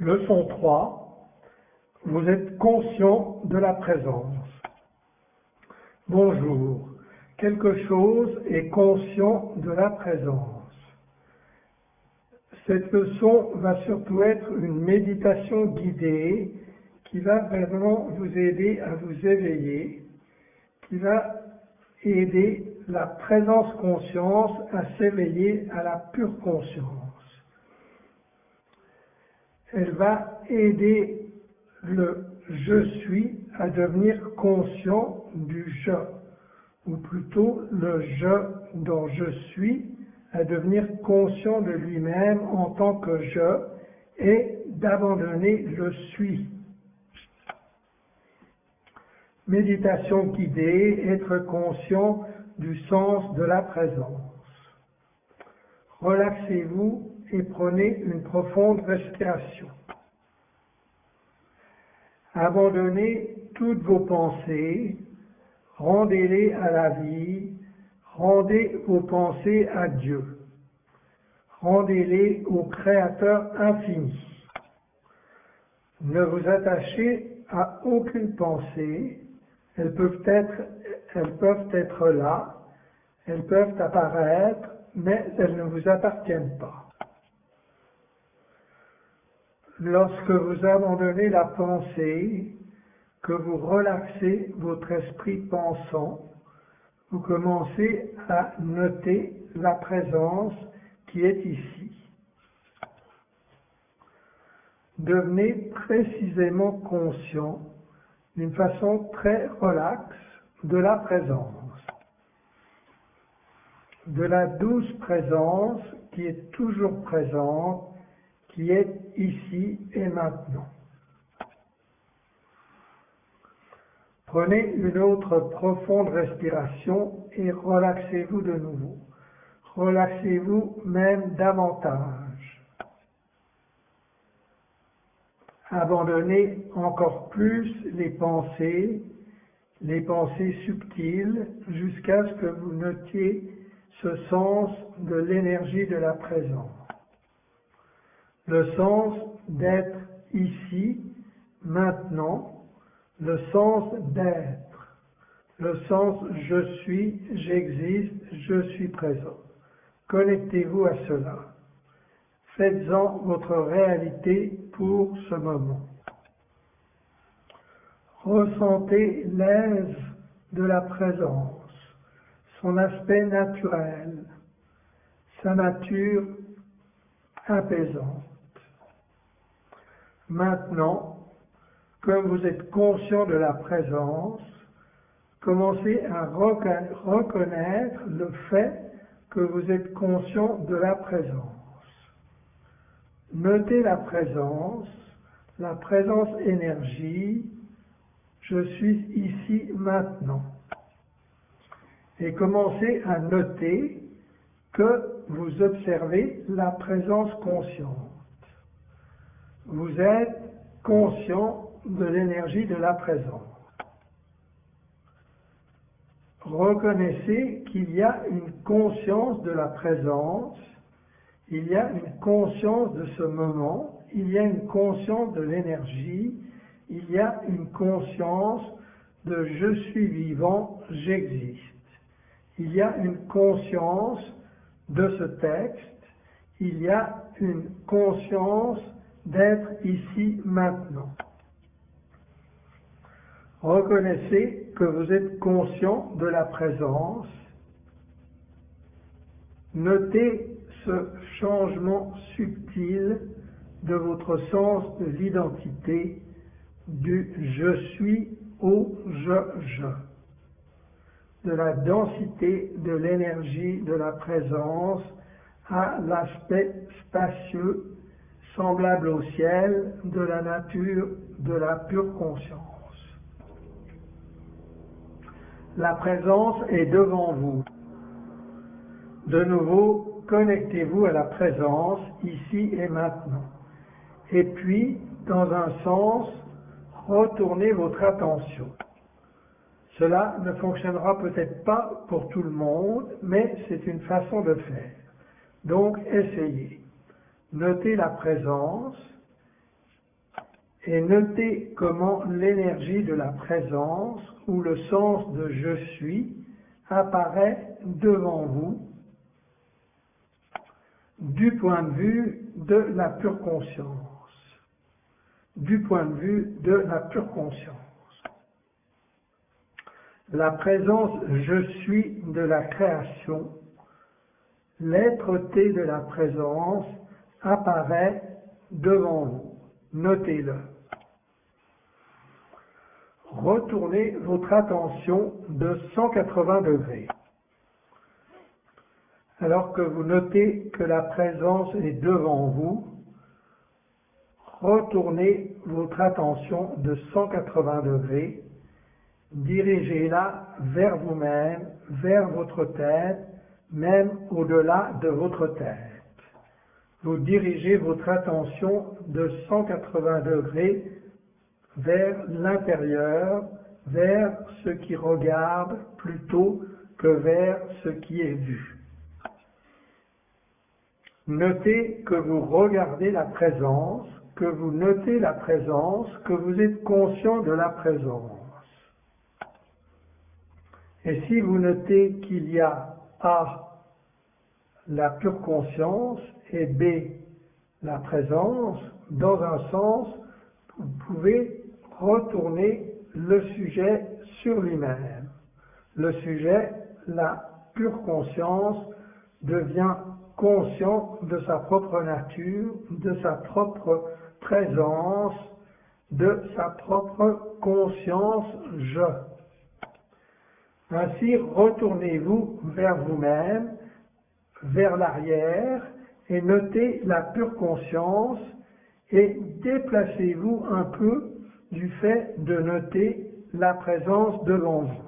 Leçon 3. Vous êtes conscient de la présence. Bonjour. Quelque chose est conscient de la présence. Cette leçon va surtout être une méditation guidée qui va vraiment vous aider à vous éveiller, qui va aider la présence conscience à s'éveiller à la pure conscience. Elle va aider le je suis à devenir conscient du je, ou plutôt le je dont je suis à devenir conscient de lui-même en tant que je et d'abandonner le suis. Méditation guidée, être conscient du sens de la présence. Relaxez-vous et prenez une profonde respiration. Abandonnez toutes vos pensées, rendez-les à la vie, rendez vos pensées à Dieu. Rendez-les au Créateur infini. Ne vous attachez à aucune pensée, elles peuvent être là, elles peuvent apparaître, mais elles ne vous appartiennent pas. Lorsque vous abandonnez la pensée, que vous relaxez votre esprit pensant, vous commencez à noter la présence qui est ici. Devenez précisément conscient d'une façon très relaxe de la présence, de la douce présence qui est toujours présente, qui est ici et maintenant. Prenez une autre profonde respiration et relaxez-vous de nouveau. Relaxez-vous même davantage. Abandonnez encore plus les pensées subtiles, jusqu'à ce que vous notiez ce sens de l'énergie de la présence. Le sens d'être ici, maintenant, le sens d'être, le sens je suis, j'existe, je suis présent. Connectez-vous à cela. Faites-en votre réalité pour ce moment. Ressentez l'aise de la présence, son aspect naturel, sa nature apaisante. Maintenant, comme vous êtes conscient de la présence, commencez à reconnaître le fait que vous êtes conscient de la présence. Notez la présence énergie, je suis ici maintenant. Et commencez à noter que vous observez la présence consciente. Vous êtes conscient de l'énergie de la présence. Reconnaissez qu'il y a une conscience de la présence, il y a une conscience de ce moment, il y a une conscience de l'énergie, il y a une conscience de je suis vivant, j'existe. Il y a une conscience de ce texte, il y a une conscience d'être ici maintenant. Reconnaissez que vous êtes conscient de la présence. Notez ce changement subtil de votre sens de l'identité, du je suis au je. De la densité de l'énergie de la présence à l'aspect spacieux, semblable au ciel, de la nature, de la pure conscience. La présence est devant vous. De nouveau, connectez-vous à la présence, ici et maintenant. Et puis, dans un sens, retournez votre attention. Cela ne fonctionnera peut-être pas pour tout le monde, mais c'est une façon de faire. Donc, essayez. Notez la présence et notez comment l'énergie de la présence ou le sens de je suis apparaît devant vous du point de vue de la pure conscience. Du point de vue de la pure conscience. La présence je suis de la création, l'être-té de la présence apparaît devant vous. Notez-le. Retournez votre attention de 180 degrés. Alors que vous notez que la présence est devant vous, retournez votre attention de 180 degrés, dirigez-la vers vous-même, vers votre tête, même au-delà de votre tête. Vous dirigez votre attention de 180 degrés vers l'intérieur, vers ce qui regarde plutôt que vers ce qui est vu. Notez que vous regardez la présence, que vous notez la présence, que vous êtes conscient de la présence. Et si vous notez qu'il y a A, la pure conscience, et B, la présence, dans un sens, vous pouvez retourner le sujet sur lui-même. Le sujet, la pure conscience, devient conscient de sa propre nature, de sa propre présence, de sa propre conscience je. Ainsi, retournez-vous vers vous-même, vers l'arrière, et notez la pure conscience, et déplacez-vous un peu du fait de noter la présence devant vous.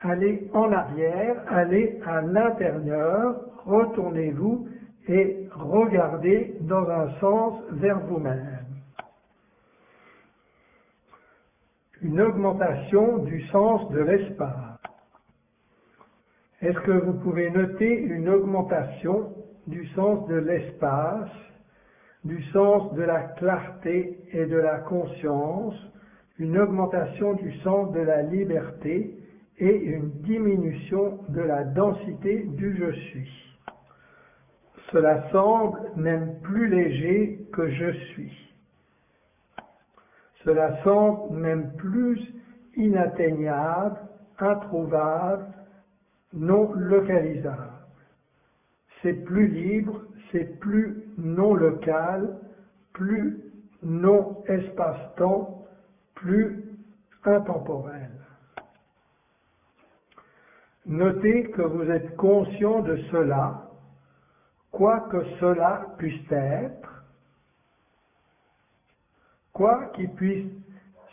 Allez en arrière, allez à l'intérieur, retournez-vous et regardez dans un sens vers vous-même. Une augmentation du sens de l'espace. Est-ce que vous pouvez noter une augmentation du sens de l'espace, du sens de la clarté et de la conscience, une augmentation du sens de la liberté et une diminution de la densité du je suis. Cela semble même plus léger que je suis. Cela semble même plus inatteignable, introuvable, non localisable. C'est plus libre, c'est plus non local, plus non espace-temps, plus intemporel. Notez que vous êtes conscient de cela, quoi que cela puisse être, quoi qui puisse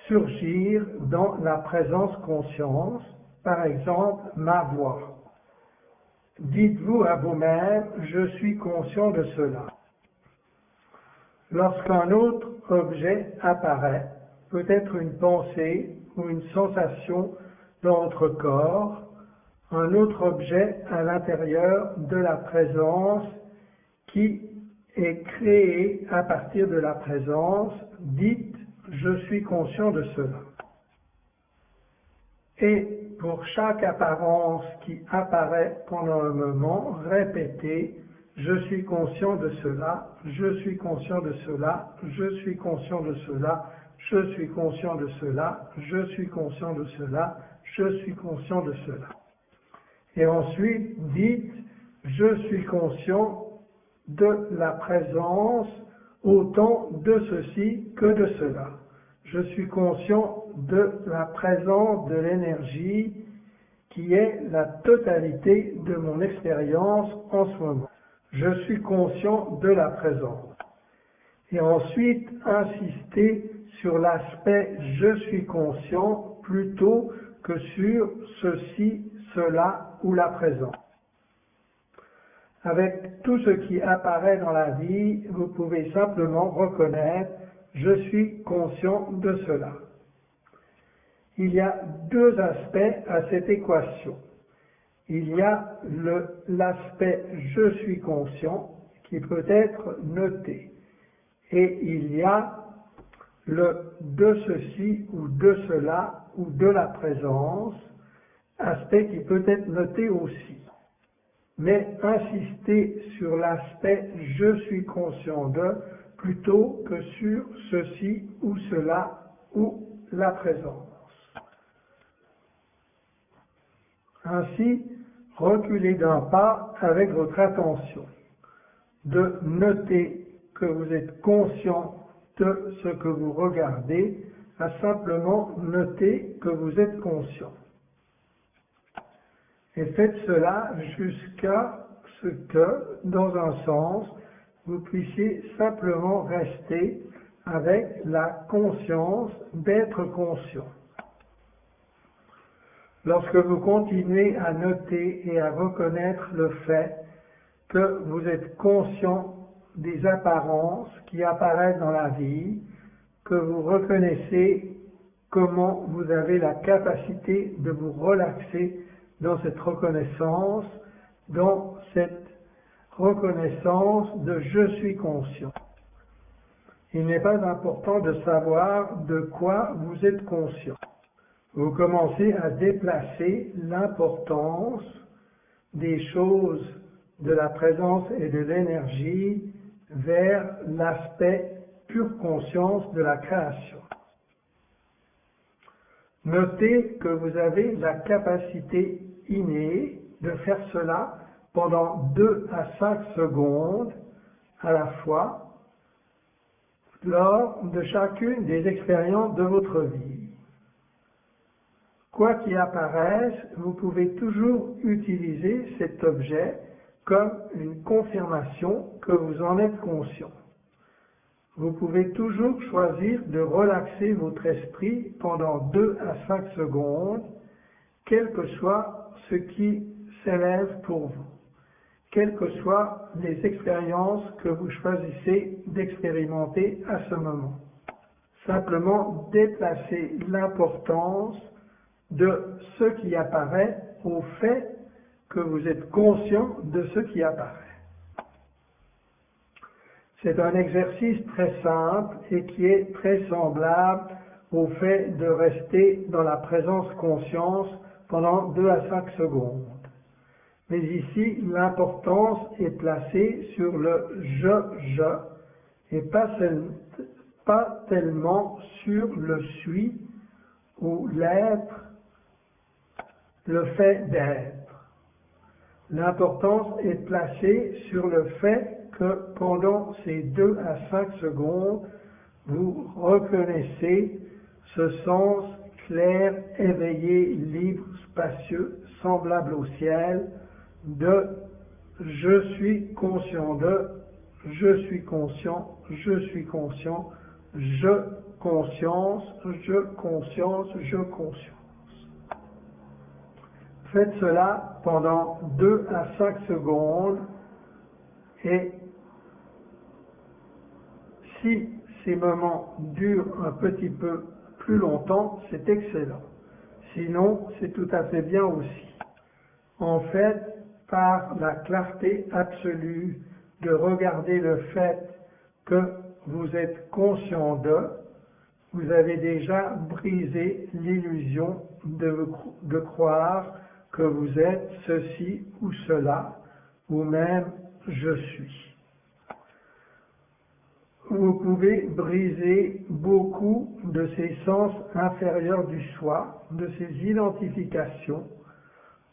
surgir dans la présence conscience, par exemple ma voix. Dites-vous à vous-même, je suis conscient de cela. Lorsqu'un autre objet apparaît, peut-être une pensée ou une sensation dans votre corps, un autre objet à l'intérieur de la présence qui est créé à partir de la présence, dites « je suis conscient de cela ». Et pour chaque apparence qui apparaît pendant un moment, répétez « je suis conscient de cela, je suis conscient de cela, je suis conscient de cela, je suis conscient de cela, je suis conscient de cela, je suis conscient de cela ». Et ensuite, dites « je suis conscient de la présence autant de ceci que de cela. Je suis conscient de la présence de l'énergie qui est la totalité de mon expérience en ce moment. Je suis conscient de la présence. » Et ensuite, insistez sur l'aspect « je suis conscient » plutôt que sur ceci, cela ou la présence. Avec tout ce qui apparaît dans la vie, vous pouvez simplement reconnaître « je suis conscient de cela ». Il y a deux aspects à cette équation. Il y a l'aspect « je suis conscient » qui peut être noté. et il y a le de ceci ou de cela ou de la présence, aspect qui peut être noté aussi. Mais insistez sur l'aspect je suis conscient de plutôt que sur ceci ou cela ou la présence. Ainsi, reculez d'un pas avec votre attention, de noter que vous êtes conscient de ce que vous regardez, à simplement noter que vous êtes conscient. Et faites cela jusqu'à ce que, dans un sens, vous puissiez simplement rester avec la conscience d'être conscient. Lorsque vous continuez à noter et à reconnaître le fait que vous êtes conscient des apparences qui apparaissent dans la vie, que vous reconnaissez comment vous avez la capacité de vous relaxer dans cette reconnaissance de je suis conscient. Il n'est pas important de savoir de quoi vous êtes conscient. Vous commencez à déplacer l'importance des choses de la présence et de l'énergie vers l'aspect pure conscience de la création. Notez que vous avez la capacité innée de faire cela pendant 2 à 5 secondes à la fois lors de chacune des expériences de votre vie. Quoi qu'il apparaisse, vous pouvez toujours utiliser cet objet comme une confirmation que vous en êtes conscient. Vous pouvez toujours choisir de relaxer votre esprit pendant 2 à 5 secondes, quel que soit ce qui s'élève pour vous, quelles que soient les expériences que vous choisissez d'expérimenter à ce moment. Simplement déplacer l'importance de ce qui apparaît au fait que vous êtes conscient de ce qui apparaît. C'est un exercice très simple et qui est très semblable au fait de rester dans la présence-conscience pendant 2 à 5 secondes. Mais ici, l'importance est placée sur le je et pas tellement sur le suis ou l'être, le fait d'être. L'importance est placée sur le fait que pendant ces 2 à 5 secondes, vous reconnaissez ce sens clair, éveillé, libre, spacieux, semblable au ciel, de je suis conscient de, je suis conscient, je suis conscient, je conscience, je conscience, je conscience. Faites cela pendant 2 à 5 secondes et si ces moments durent un petit peu plus longtemps, c'est excellent. Sinon, c'est tout à fait bien aussi. En fait, par la clarté absolue de regarder le fait que vous êtes conscient de, vous avez déjà brisé l'illusion de croire que vous êtes ceci ou cela, ou même je suis. Vous pouvez briser beaucoup de ces sens inférieurs du soi, de ces identifications,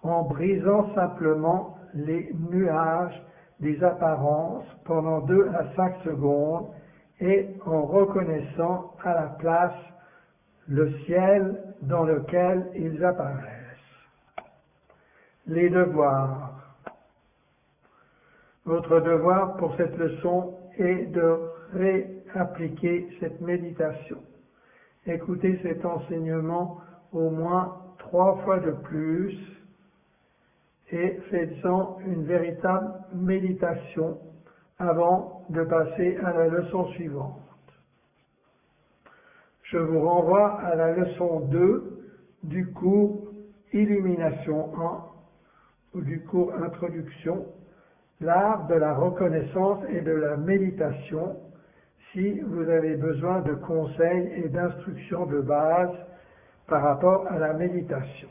en brisant simplement les nuages des apparences pendant 2 à 5 secondes et en reconnaissant à la place le ciel dans lequel ils apparaissent. Les devoirs. Votre devoir pour cette leçon est de réappliquer cette méditation. Écoutez cet enseignement au moins 3 fois de plus et faites-en une véritable méditation avant de passer à la leçon suivante. Je vous renvoie à la leçon 2 du cours Illumination 1 ou du cours Introduction, l'art de la reconnaissance et de la méditation, si vous avez besoin de conseils et d'instructions de base par rapport à la méditation.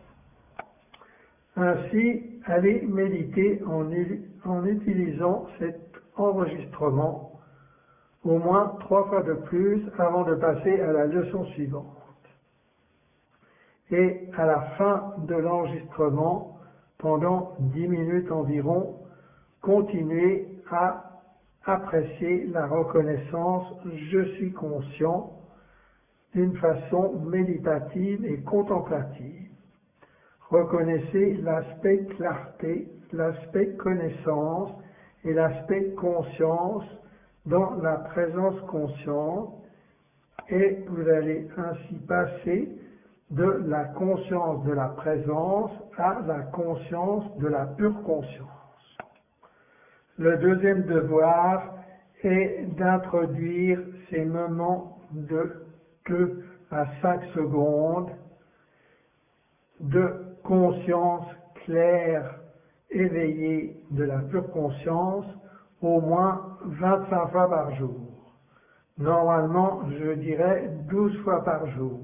Ainsi, allez méditer en utilisant cet enregistrement au moins 3 fois de plus avant de passer à la leçon suivante. Et à la fin de l'enregistrement, pendant 10 minutes environ, continuez à apprécier la reconnaissance « je suis conscient » d'une façon méditative et contemplative. Reconnaissez l'aspect clarté, l'aspect connaissance et l'aspect conscience dans la présence consciente, et vous allez ainsi passer de la conscience de la présence à la conscience de la pure conscience. Le deuxième devoir est d'introduire ces moments de 2 à 5 secondes de conscience claire, éveillée de la pure conscience, au moins 25 fois par jour. Normalement, je dirais 12 fois par jour.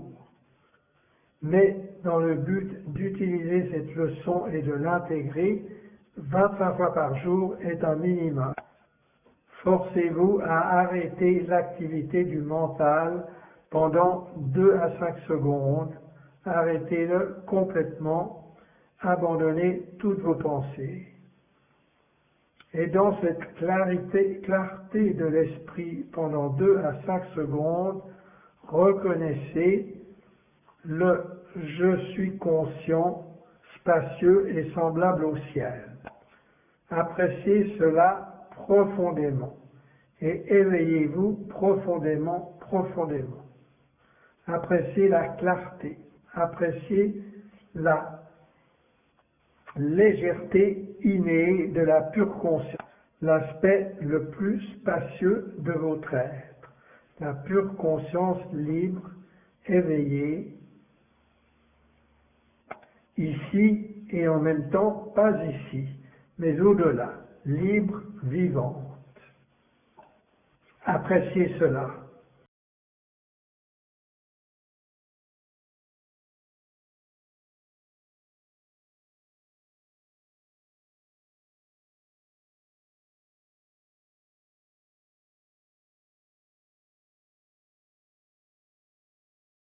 Mais dans le but d'utiliser cette leçon et de l'intégrer, 25 fois par jour est un minimum. Forcez-vous à arrêter l'activité du mental pendant 2 à 5 secondes. Arrêtez-le complètement, abandonnez toutes vos pensées. Et dans cette clarté de l'esprit pendant 2 à 5 secondes, reconnaissez le « je suis conscient » spacieux et semblable au ciel. Appréciez cela profondément et éveillez-vous profondément. Appréciez la clarté, appréciez la légèreté innée de la pure conscience, l'aspect le plus spacieux de votre être, la pure conscience libre, éveillée, ici et en même temps pas ici, mais au-delà, libre, vivante. Appréciez cela.